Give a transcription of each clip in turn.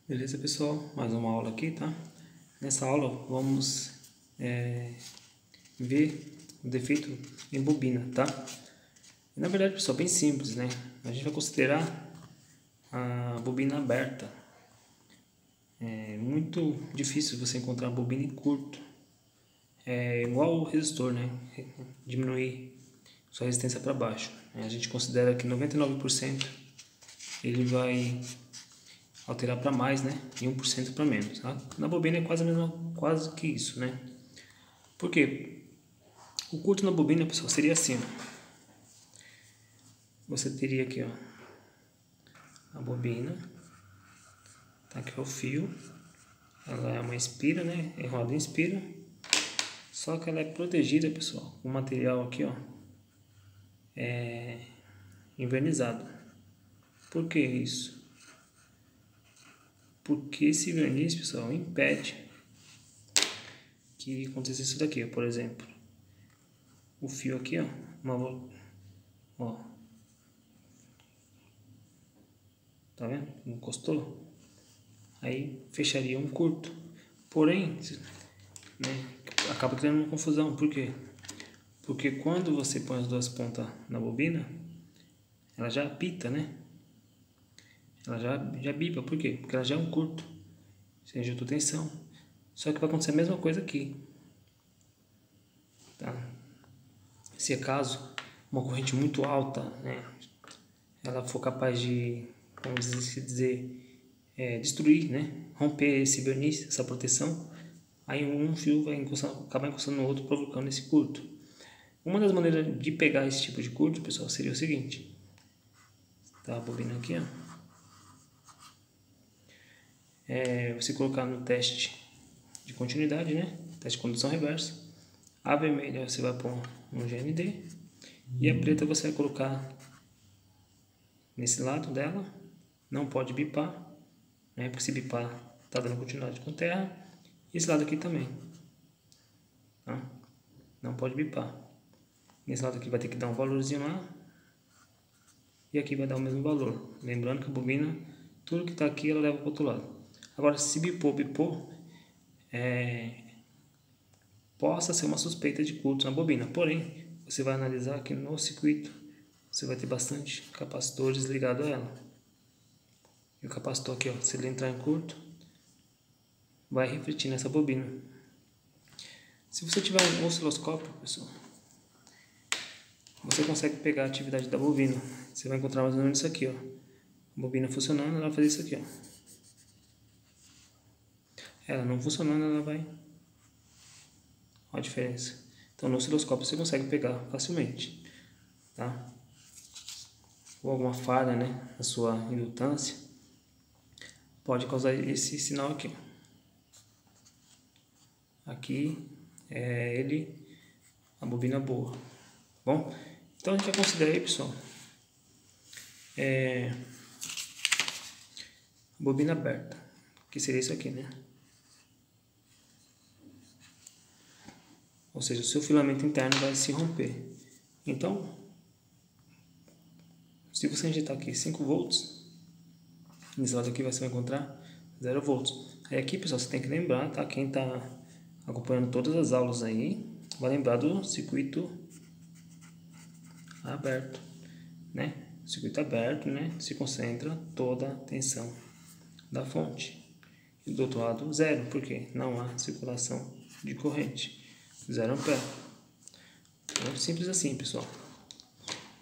Beleza, pessoal? Mais uma aula aqui, tá? Nessa aula vamos ver o defeito em bobina, tá? E, na verdade, pessoal, bem simples, né? A gente vai considerar a bobina aberta. É muito difícil você encontrar bobina em curto. É igual o resistor, né? Diminuir sua resistência para baixo. A gente considera que 99% ele vai alterar para mais, né? E 1% para menos, tá? Na bobina é quase que isso, né? Por quê? O curto na bobina, pessoal, seria assim, ó. Você teria aqui, ó, a bobina, tá aqui o fio, ela é uma espira, né? É roda em espira, só que ela é protegida, pessoal, com material aqui, ó, envernizado. Por que isso? Porque esse verniz, pessoal, impede que aconteça isso daqui, ó. Por exemplo, o fio aqui, ó, tá vendo? Encostou, aí fecharia um curto. Porém, né, acaba criando uma confusão. Por quê? Porque quando você põe as duas pontas na bobina, ela já apita, né? Ela já bipa. Por quê? Porque ela já é um curto, sem junto tensão. Só que vai acontecer a mesma coisa aqui, tá? Se é caso uma corrente muito alta, né, ela for capaz de, vamos dizer, destruir, né, romper esse verniz, essa proteção, aí um fio vai acabar encostando no outro, provocando esse curto. Uma das maneiras de pegar esse tipo de curto, pessoal, seria o seguinte. Tá a bobina aqui, ó. Você colocar no teste de continuidade, né? Teste de condução reversa. A vermelha você vai pôr no GND. E a preta você vai colocar nesse lado dela. Não pode bipar, né? Porque se bipar, tá dando continuidade com terra. E esse lado aqui também, tá? Não pode bipar. Nesse lado aqui vai ter que dar um valorzinho lá. E aqui vai dar o mesmo valor. Lembrando que a bobina, tudo que está aqui, ela leva para o outro lado. Agora, se bipou, possa ser uma suspeita de curto na bobina. Porém, você vai analisar que no circuito você vai ter bastante capacitores ligados a ela. E o capacitor aqui, ó, se ele entrar em curto, vai refletir nessa bobina. Se você tiver um osciloscópio, pessoal, você consegue pegar a atividade da bobina. Você vai encontrar mais ou menos isso aqui, ó. A bobina funcionando, ela vai fazer isso aqui, ó. Ela não funcionando, ela vai... Olha a diferença. Então, no osciloscópio você consegue pegar facilmente, tá? Ou alguma falha, né, na sua indutância, pode causar esse sinal aqui. Aqui é a bobina boa. Bom, então a gente vai considerar aí, pessoal, a bobina aberta, que seria isso aqui, né? Ou seja, o seu filamento interno vai se romper. Então, se você injetar aqui 5 volts, nesse lado aqui você vai encontrar 0 volts. Aí aqui, pessoal, você tem que lembrar, tá? Quem está acompanhando todas as aulas aí, vai lembrar do circuito aberto, né? O circuito aberto, né, se concentra toda a tensão da fonte. E do outro lado, zero, porque não há circulação de corrente. 0 ampere. Então, simples assim, pessoal.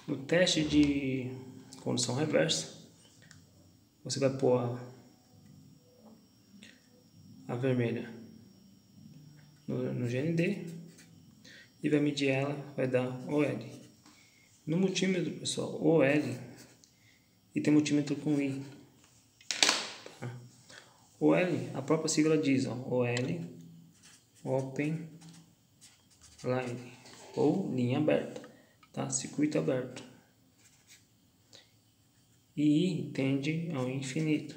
No teste de condução reversa, você vai pôr a vermelha no GND e vai medir ela, vai dar OL. No multímetro, pessoal, OL, e tem multímetro com I. Tá? OL, a própria sigla diz, ó, OL, Open Line, ou linha aberta, tá? Circuito aberto. E I tende ao infinito.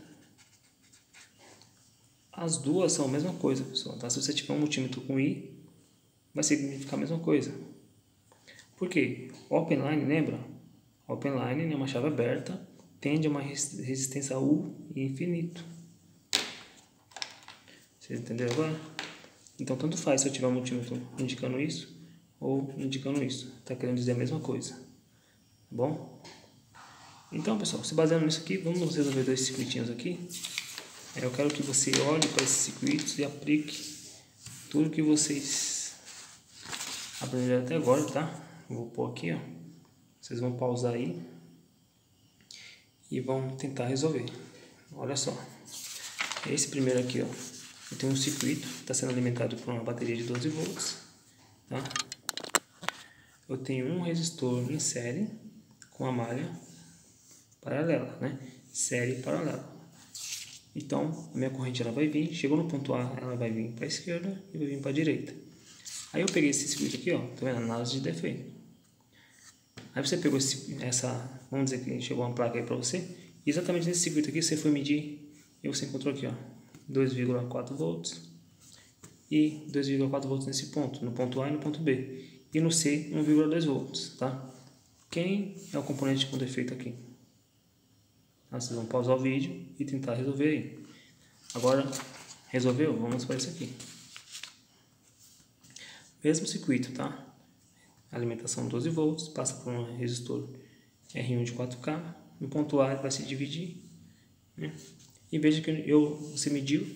As duas são a mesma coisa, pessoal, tá? Se você tiver um multímetro com I, vai significar a mesma coisa. Por quê? Open Line, lembra? Open Line é uma chave aberta, tende a uma resistência U infinito. Vocês entenderam agora? Então tanto faz se eu tiver um multímetro indicando isso ou indicando isso. Tá querendo dizer a mesma coisa. Tá bom? Então, pessoal, se baseando nisso aqui, vamos resolver dois circuitinhos aqui. Eu quero que você olhe para esses circuitos e aplique tudo que vocês aprenderam até agora, tá? Eu vou pôr aqui, ó. Vocês vão pausar aí e vão tentar resolver. Olha só. Esse primeiro aqui, ó. Eu tenho um circuito que está sendo alimentado por uma bateria de 12 volts, tá? Eu tenho um resistor em série com a malha paralela, né? Série paralela. Então, a minha corrente ela vai vir, chegou no ponto A, ela vai vir para a esquerda e vai vir para a direita. Aí eu peguei esse circuito aqui, ó, tá vendo? Análise de defeito. Aí você pegou vamos dizer que chegou uma placa aí para você, e exatamente nesse circuito aqui você foi medir e você encontrou aqui, ó, 2,4 volts e 2,4 volts nesse ponto, no ponto A e no ponto B. E no C, 1,2 volts, tá? Quem é o componente com defeito aqui? Vocês vão pausar o vídeo e tentar resolver aí. Agora, resolveu? Vamos para isso aqui. Mesmo circuito, tá? Alimentação 12 volts, passa por um resistor R1 de 4K. No ponto A vai se dividir, né? E veja que você mediu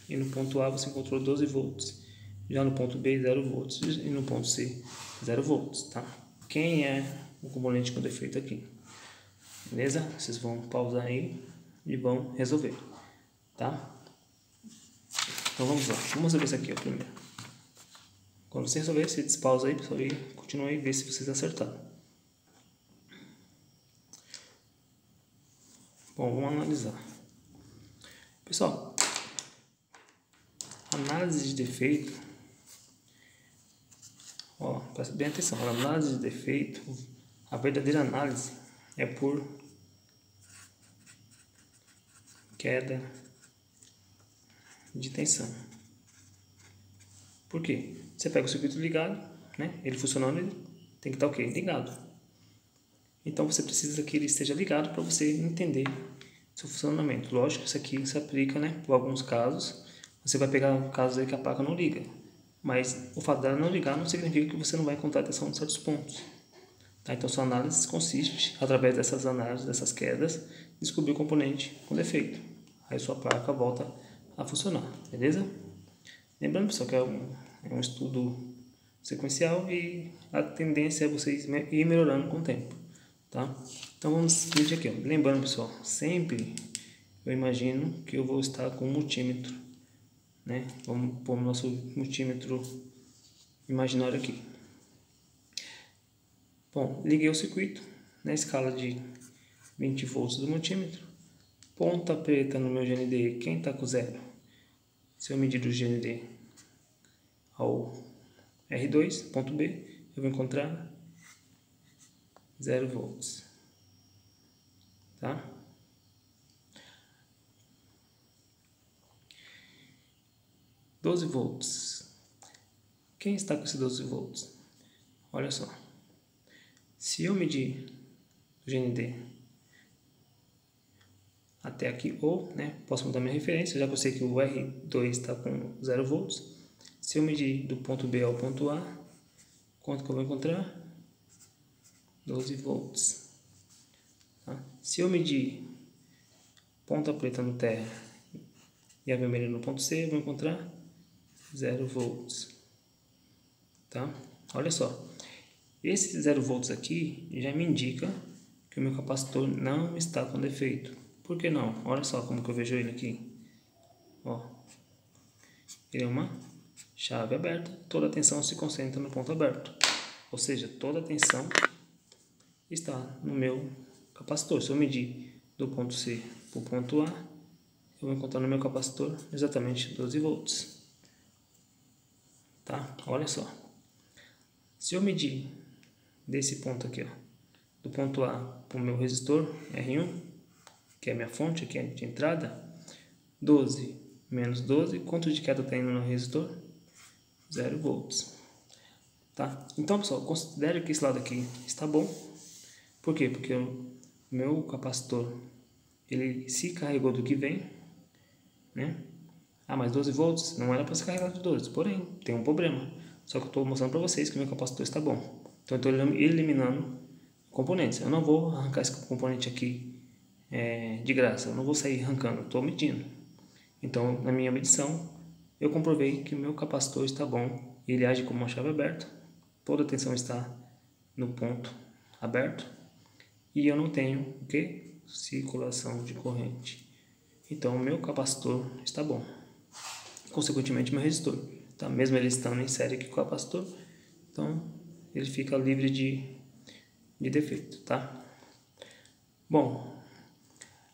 e no ponto A você encontrou 12 volts. Já no ponto B, 0 volts. E no ponto C, 0 volts, tá? Quem é o componente com defeito aqui? Beleza? Vocês vão pausar aí e vão resolver, tá? Então vamos lá. Vamos resolver isso aqui, ó, primeiro. Quando você resolver, você despausa aí, pessoal, e continua aí e vê se vocês acertaram. Bom, vamos analisar. Pessoal, análise de defeito. Ó, presta bem atenção. A análise de defeito, a verdadeira análise é por queda de tensão. Por quê? Você pega o circuito ligado, né? Ele funcionando, ele tem que estar o quê? Ligado. Então você precisa que ele esteja ligado para você entender seu funcionamento. Lógico que isso aqui se aplica, né, por alguns casos. Você vai pegar casos aí que a placa não liga. Mas o fato dela não ligar não significa que você não vai encontrar tensão em certos pontos. Tá? Então sua análise consiste, através dessas análises, dessas quedas, descobrir o componente com defeito. Aí sua placa volta a funcionar, beleza? Lembrando, pessoal, que é um estudo sequencial e a tendência é vocês ir melhorando com o tempo, tá? Então vamos medir aqui, ó. Lembrando, pessoal, sempre eu imagino que eu vou estar com um multímetro, né? Vamos pôr o nosso multímetro imaginário aqui. Bom, liguei o circuito na escala de 20 volts do multímetro. Ponta preta no meu GND, quem está com zero? Se eu medir do GND ao R2, ponto B, eu vou encontrar 0 volts. Tá? $12 volts. Quem está com esses 12 volts? Olha só. Se eu medir o GND até aqui, ou, né, posso mudar minha referência, já que eu sei que o R2 está com 0 volts. Se eu medir do ponto B ao ponto A, quanto que eu vou encontrar? 12 volts. Tá? Se eu medir ponta preta no terra e a vermelha no ponto C, eu vou encontrar 0 volts. Tá? Olha só. Esse 0 volts aqui já me indica que o meu capacitor não está com defeito. Por que não? Olha só como que eu vejo ele aqui. Ó. Ele é uma chave aberta. Toda a tensão se concentra no ponto aberto. Ou seja, toda a tensão está no meu capacitor. Se eu medir do ponto C para o ponto A, eu vou encontrar no meu capacitor exatamente 12 volts. Tá? Olha só. Se eu medir desse ponto aqui, ó, do ponto A para o meu resistor R1, que é a minha fonte aqui de entrada, 12 menos 12, quanto de queda está indo no resistor? 0 volts. Tá? Então, pessoal, considere que esse lado aqui está bom. Por quê? Porque o meu capacitor, ele se carregou do que vem, né? Ah, mas 12 volts não era para ser carregado de 12, porém, tem um problema. Só que eu estou mostrando para vocês que meu capacitor está bom. Então eu estou eliminando componentes. Eu não vou arrancar esse componente aqui de graça, eu não vou sair arrancando, estou medindo. Então, na minha medição, eu comprovei que o meu capacitor está bom, ele age como uma chave aberta, toda a tensão está no ponto aberto e eu não tenho o que? Circulação de corrente. Então, o meu capacitor está bom, consequentemente meu resistor, tá? Mesmo ele estando em série aqui com o capacitor, então ele fica livre de defeito, tá? Bom,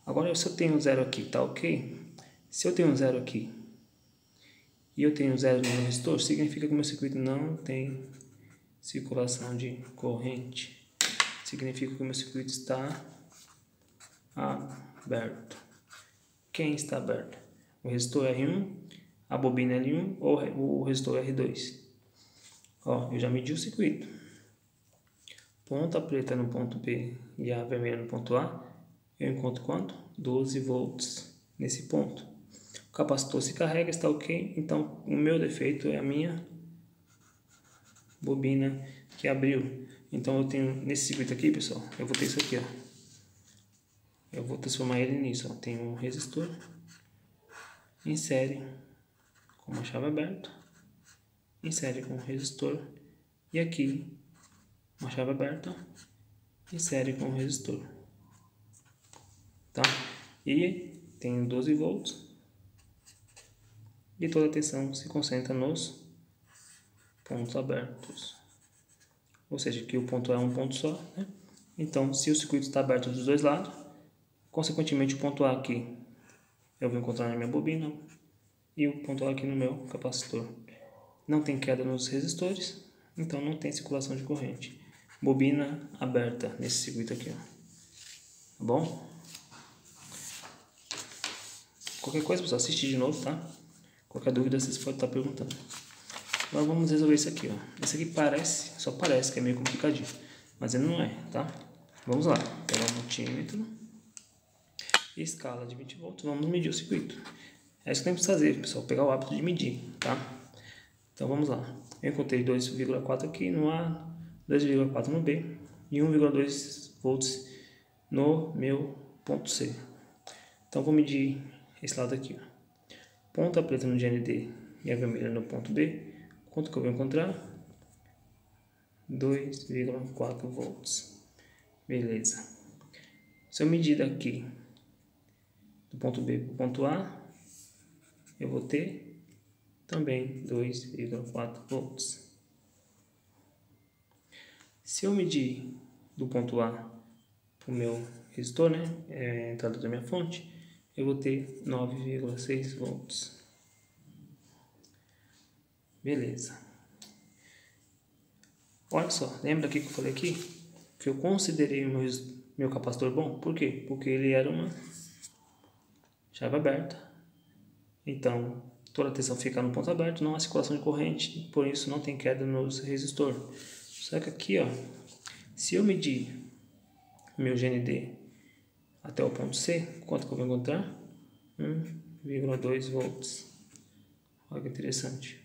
agora se eu tenho 0 aqui, tá ok? Se eu tenho 0 aqui e eu tenho 0 no meu resistor, significa que o meu circuito não tem circulação de corrente. Significa que o meu circuito está aberto. Quem está aberto? O resistor R1, a bobina L1 ou o resistor R2? Ó, eu já medi o circuito. Ponta preta no ponto B e a vermelha no ponto A, eu encontro quanto? 12 volts nesse ponto. O capacitor se carrega, está ok, então o meu defeito é a minha bobina que abriu. Então eu tenho, nesse circuito aqui, pessoal, eu vou ter isso aqui, ó. Eu vou transformar ele nisso, ó. Tem um resistor em série com uma chave aberta, em série com um resistor, e aqui uma chave aberta em série com um resistor, tá? E tem 12 volts e toda a tensão se concentra nos pontos abertos, ou seja, que o ponto A é um ponto só, né? Então, se o circuito está aberto dos dois lados, consequentemente o ponto A aqui eu vou encontrar na minha bobina e o ponto A aqui no meu capacitor. Não tem queda nos resistores, então não tem circulação de corrente. Bobina aberta nesse circuito aqui, ó. Tá bom? Qualquer coisa, pessoal, assiste de novo, tá? Qualquer dúvida vocês podem estar perguntando. Agora vamos resolver isso aqui, ó. Esse aqui parece, só parece que é meio complicadinho, mas ele não é, tá? Vamos lá, pegar um multímetro, escala de 20 volts, vamos medir o circuito. É isso que temos que fazer, pessoal, pegar o hábito de medir, tá? Então vamos lá. Eu encontrei 2,4 aqui no A, 2,4 no B e 1,2 volts no meu ponto C. Então vou medir esse lado aqui, ó. Ponta preta no GND e a vermelha no ponto B. Quanto que eu vou encontrar? 2,4 volts. Beleza. Se eu medir daqui do ponto B para o ponto A, eu vou ter também 2,4 volts. Se eu medir do ponto A para o meu resistor, né, a entrada da minha fonte, eu vou ter 9,6 volts. Beleza. Olha só, lembra aqui que eu falei aqui? Que eu considerei o meu capacitor bom? Por quê? Porque ele era uma chave aberta. Então, toda a tensão fica no ponto aberto, não há circulação de corrente, por isso não tem queda nos resistores. Só que aqui, ó, se eu medir meu GND até o ponto C, quanto que eu vou encontrar? 1,2 volts. Olha que interessante.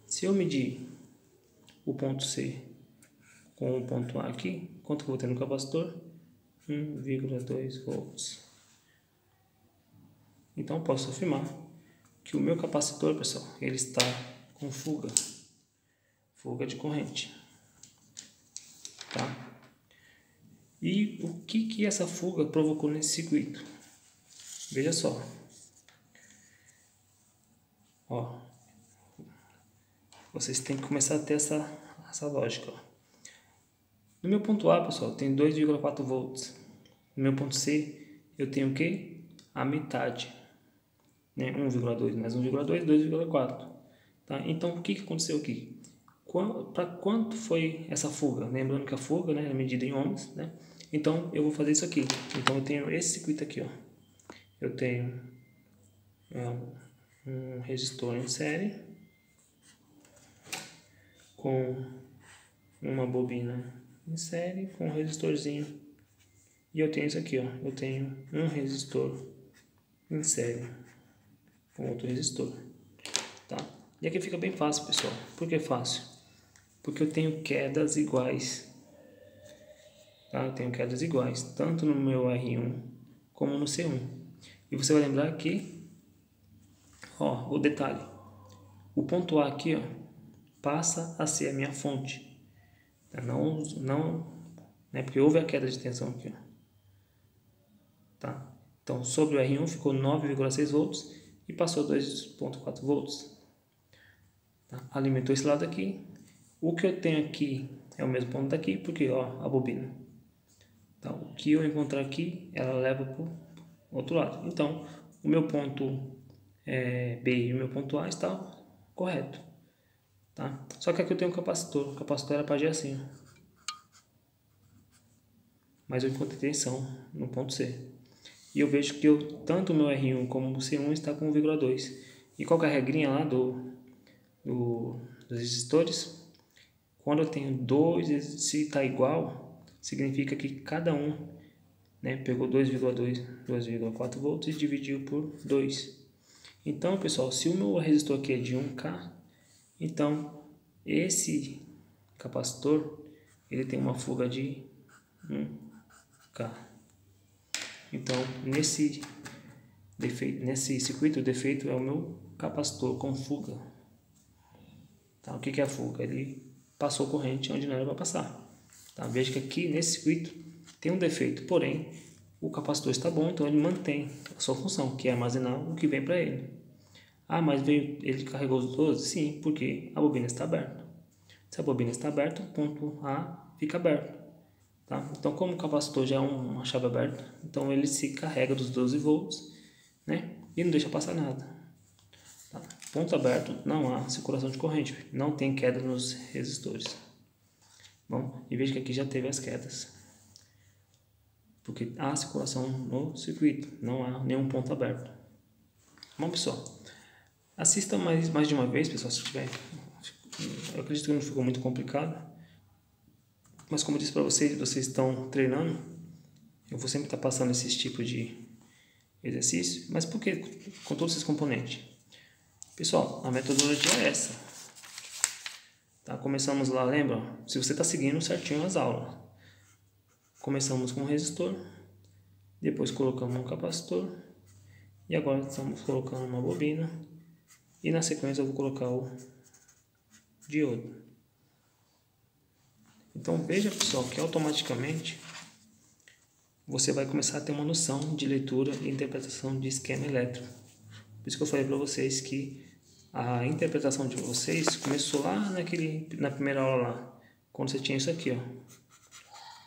Se eu medir o ponto C com o ponto A aqui, quanto que eu vou ter no capacitor? 1,2 volts. Então, posso afirmar que o meu capacitor, pessoal, ele está com fuga de corrente, tá? E o que essa fuga provocou nesse circuito? Veja só. Ó, vocês têm que começar a ter essa lógica, ó. No meu ponto A, pessoal, tem 2,4 volts. No meu ponto C, eu tenho o quê? A metade, né? 1,2 mais 1,2, 2,4. Tá? Então, o que aconteceu aqui? Para quanto foi essa fuga? Lembrando que a fuga, né, é medida em ohms, né? Então, eu vou fazer isso aqui. Então, eu tenho esse circuito aqui, ó. Eu tenho um resistor em série com uma bobina em série com um resistorzinho. E eu tenho isso aqui, ó. Eu tenho um resistor em série com outro resistor, tá? E aqui fica bem fácil, pessoal. Por que fácil? Porque eu tenho quedas iguais, tá? Eu tenho quedas iguais, tanto no meu R1 como no C1. E você vai lembrar que, ó, o detalhe, o ponto A aqui, ó, passa a ser a minha fonte. Não, né, porque houve a queda de tensão aqui, ó. Tá? Então, sobre o R1 ficou 9,6 volts e passou 2,4 volts. Tá? Alimentou esse lado aqui. O que eu tenho aqui é o mesmo ponto daqui, porque ó, a bobina. Tá? O que eu encontrar aqui, ela leva para o outro lado. Então, o meu ponto B e o meu ponto A está correto. Tá? Só que aqui eu tenho um capacitor. O capacitor era para agir assim. Mas eu encontrei tensão no ponto C. E eu vejo que tanto o meu R1 como o C1 está com 1,2. E qual que é a regrinha lá dos resistores? Quando eu tenho dois, se está igual, significa que cada um, né, pegou 2,4 volts e dividiu por 2. Então, pessoal, se o meu resistor aqui é de 1K, então esse capacitor ele tem uma fuga de 1K. Então, nesse circuito, o defeito é o meu capacitor com fuga. Tá? O que é a fuga? Ele passou corrente onde não era para passar. Tá? Veja que aqui nesse circuito tem um defeito, porém o capacitor está bom, então ele mantém a sua função, que é armazenar o que vem para ele. Ah, mas ele carregou os 12? Sim, porque a bobina está aberta. Se a bobina está aberta, o ponto A fica aberto. Tá? Então, como o capacitor já é uma chave aberta, então ele se carrega dos 12 volts, né? E não deixa passar nada. Tá? Ponto aberto, não há circulação de corrente, não tem queda nos resistores. Bom, e veja que aqui já teve as quedas, porque há circulação no circuito, não há nenhum ponto aberto. Bom, pessoal, assista mais de uma vez, pessoal, se tiver. Eu acredito que não ficou muito complicado. Mas como eu disse para vocês estão treinando, eu vou sempre estar passando esses tipos de exercício. Mas por que com todos esses componentes? Pessoal, a metodologia é essa. Tá? Começamos lá, lembra? Se você está seguindo certinho as aulas. Começamos com um resistor, depois colocamos um capacitor e agora estamos colocando uma bobina e na sequência eu vou colocar o diodo. Então veja, pessoal, que automaticamente você vai começar a ter uma noção de leitura e interpretação de esquema elétrico. Por isso que eu falei para vocês que a interpretação de vocês começou lá na primeira aula lá, quando você tinha isso aqui, ó,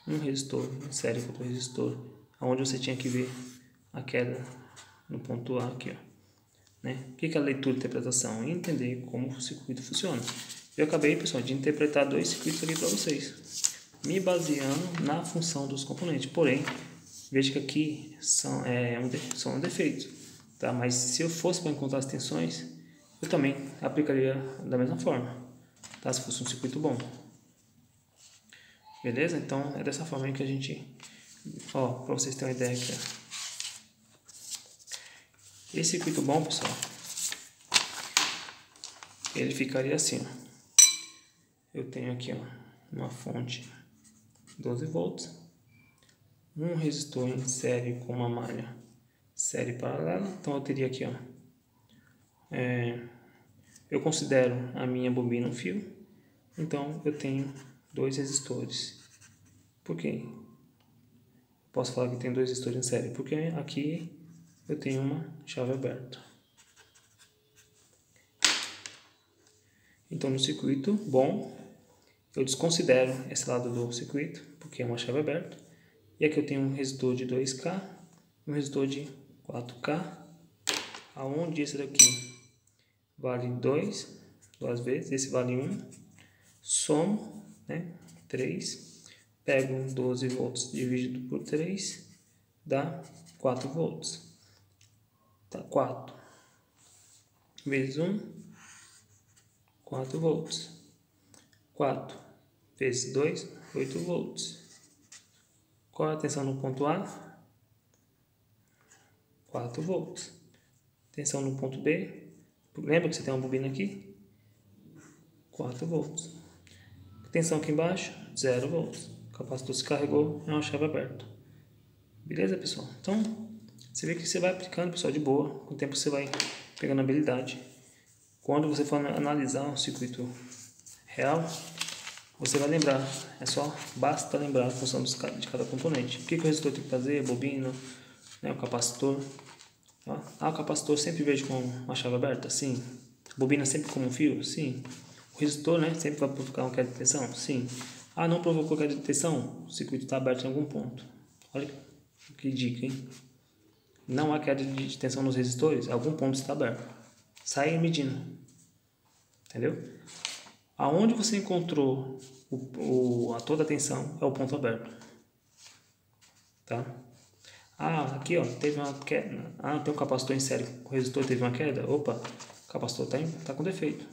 um resistor, uma série com outro resistor, onde você tinha que ver a queda no ponto A aqui, ó, né? O que é a leitura e interpretação? Entender como o circuito funciona. Eu acabei, pessoal, de interpretar dois circuitos aqui para vocês, me baseando na função dos componentes. Porém, veja que aqui são um defeito, tá? Mas se eu fosse para encontrar as tensões, eu também aplicaria da mesma forma, tá? Se fosse um circuito bom. Beleza? Então, é dessa forma que a gente... Ó, para vocês terem uma ideia aqui, ó. Esse circuito bom, pessoal, ele ficaria assim, ó. Eu tenho aqui, ó, uma fonte 12 volts, um resistor em série com uma malha série paralela. Então eu teria aqui, ó, eu considero a minha bobina um fio, então eu tenho dois resistores. Por quê? Posso falar que tem dois resistores em série? Porque aqui eu tenho uma chave aberta. Então no circuito bom, eu desconsidero esse lado do circuito, porque é uma chave aberta. E aqui eu tenho um resistor de 2K e um resistor de 4K, aonde esse daqui vale 2 vezes, esse vale 1, somo, né, 3, pego 12 volts dividido por 3, dá 4 volts. Tá, 4 vezes 1, 4 volts. 4 vezes 2, 8 volts. Qual é a tensão no ponto A? 4 volts. Tensão no ponto B. Lembra que você tem uma bobina aqui? 4 volts. Tensão aqui embaixo, 0 volts. O capacitor se carregou, é uma chave aberta. Beleza, pessoal? Então, você vê que você vai aplicando, pessoal, de boa. Com o tempo você vai pegando habilidade. Quando você for analisar um circuito real, você vai lembrar. Basta lembrar a função de cada componente. O que o resistor tem que fazer? A bobina, né, o capacitor. O capacitor sempre vejo com uma chave aberta? Sim. A bobina sempre com um fio? Sim. O resistor, né, sempre vai provocar uma queda de tensão? Sim. Não provocou queda de tensão? O circuito está aberto em algum ponto. Olha que dica, hein? Não há queda de tensão nos resistores? Algum ponto está aberto. Sai medindo. Entendeu? Aonde você encontrou toda a tensão é o ponto aberto. Tá? Aqui ó, teve uma queda. Tem um capacitor em série, o resistor teve uma queda. Opa, o capacitor tá com defeito.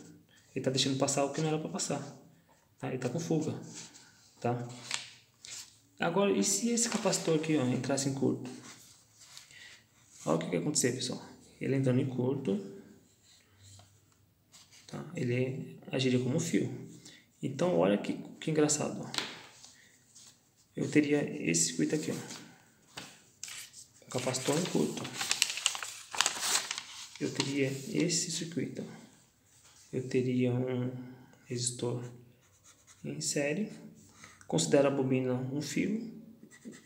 Ele tá deixando passar o que não era para passar. Tá? Ele tá com fuga. Tá? Agora, e se esse capacitor aqui ó, entrasse em curto? Olha o que ia acontecer, pessoal. Ele entrando em curto, tá? Ele agiria como fio. Então, olha que engraçado. Ó. Eu teria esse circuito aqui, ó. O capacitor em curto. Eu teria esse circuito. Eu teria um resistor em série. Considero a bobina um fio,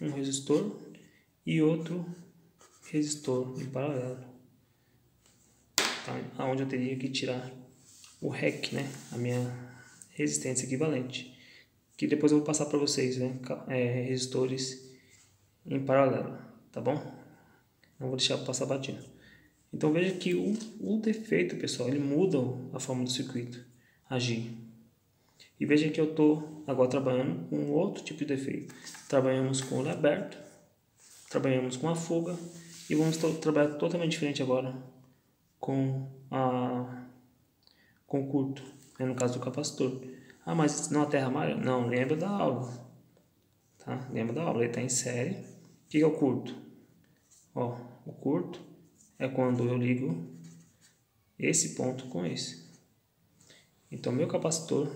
um resistor e outro resistor em paralelo. Tá? Onde eu teria que tirar o REC, né? A minha resistência equivalente. Que depois eu vou passar para vocês, né? Resistores em paralelo, tá bom? Não vou deixar passar batido. Então veja que o defeito, pessoal, ele muda a forma do circuito agir. E veja que eu estou agora trabalhando com outro tipo de defeito. Trabalhamos com o aberto, trabalhamos com a fuga e vamos trabalhar totalmente diferente agora com o curto, né, no caso do capacitor. Mas não aterra malha? Não, lembra da aula. Tá? Lembra da aula, ele está em série. O que é o curto? O curto é quando eu ligo esse ponto com esse. Então, meu capacitor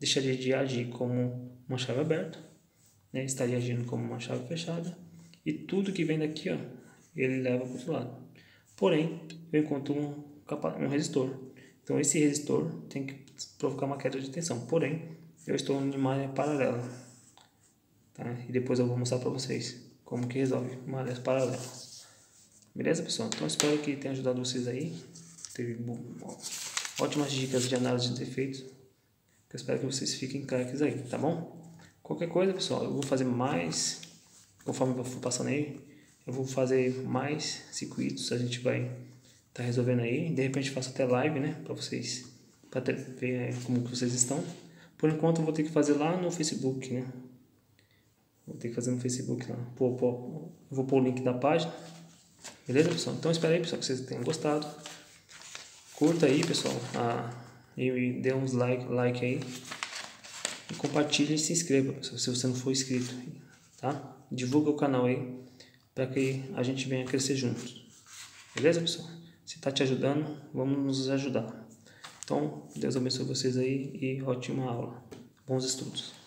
deixaria de agir como uma chave aberta, né? Estaria agindo como uma chave fechada, e tudo que vem daqui, ó, ele leva para o outro lado. Porém, eu encontro um resistor. Então, esse resistor tem que provocar uma queda de tensão. Porém, eu estou em malha paralela. Tá? E depois eu vou mostrar para vocês como que resolve malhas paralelas. Beleza, pessoal? Então, espero que tenha ajudado vocês aí. Teve ótimas dicas de análise de defeitos. Eu espero que vocês fiquem craques aí, tá bom? Qualquer coisa, pessoal, eu vou fazer mais, conforme eu for passando aí, eu vou fazer mais circuitos, a gente vai estar resolvendo aí. De repente faço até live, né, para vocês, para ver como que vocês estão. Por enquanto eu vou ter que fazer lá no Facebook, né? Vou ter que fazer no Facebook lá. Eu vou pôr o link da página. Beleza, pessoal? Então espero aí, pessoal, que vocês tenham gostado. Curta aí, pessoal, e dê uns like aí. E compartilhe e se inscreva, pessoal, se você não for inscrito, tá? Divulga o canal aí, para que a gente venha crescer juntos. Beleza, pessoal? Se tá te ajudando, vamos nos ajudar. Então, Deus abençoe vocês aí e ótima aula. Bons estudos.